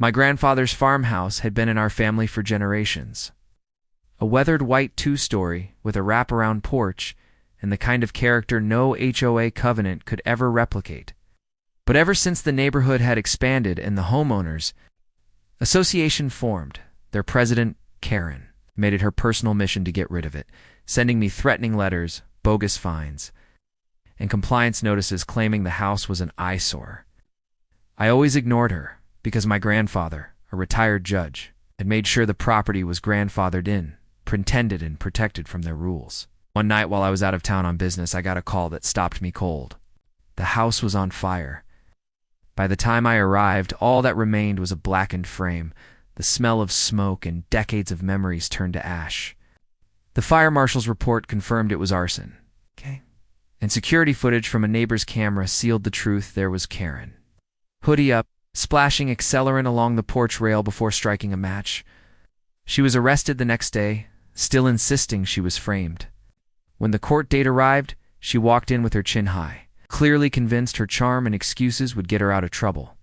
My grandfather's farmhouse had been in our family for generations. A weathered white two-story with a wraparound porch and the kind of character no HOA covenant could ever replicate. But ever since the neighborhood had expanded and the homeowners association formed, their president, Karen, made it her personal mission to get rid of it, sending me threatening letters, bogus fines, and compliance notices claiming the house was an eyesore. I always ignored her because my grandfather, a retired judge, had made sure the property was grandfathered in, pretended and protected from their rules. One night while I was out of town on business, I got a call that stopped me cold. The house was on fire. By the time I arrived, all that remained was a blackened frame, the smell of smoke and decades of memories turned to ash. The fire marshal's report confirmed it was arson. And security footage from a neighbor's camera sealed the truth. There was Karen, hoodie up, splashing accelerant along the porch rail before striking a match. She was arrested the next day, still insisting she was framed. When the court date arrived, she walked in with her chin high, clearly convinced her charm and excuses would get her out of trouble.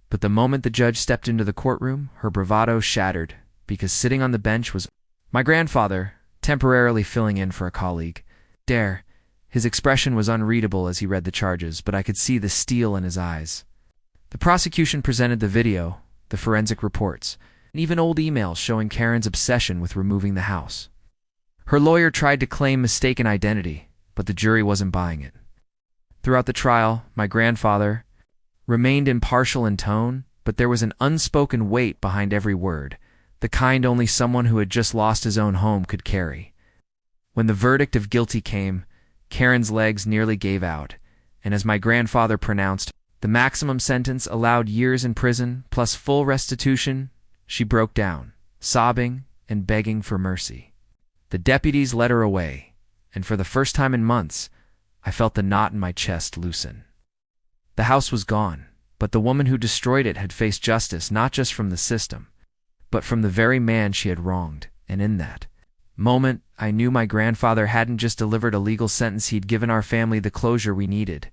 But the moment the judge stepped into the courtroom, her bravado shattered, because sitting on the bench was my grandfather, temporarily filling in for a colleague. His expression was unreadable as he read the charges, but I could see the steel in his eyes. The prosecution presented the video, the forensic reports, and even old emails showing Karen's obsession with removing the house. Her lawyer tried to claim mistaken identity, but the jury wasn't buying it. Throughout the trial, my grandfather remained impartial in tone, but there was an unspoken weight behind every word, the kind only someone who had just lost his own home could carry. When the verdict of guilty came, Karen's legs nearly gave out, and as my grandfather pronounced, the maximum sentence allowed years in prison plus full restitution, she broke down, sobbing and begging for mercy. The deputies led her away, and for the first time in months, I felt the knot in my chest loosen. The house was gone, but the woman who destroyed it had faced justice not just from the system, but from the very man she had wronged, and in that moment, I knew my grandfather hadn't just delivered a legal sentence, he'd given our family the closure we needed.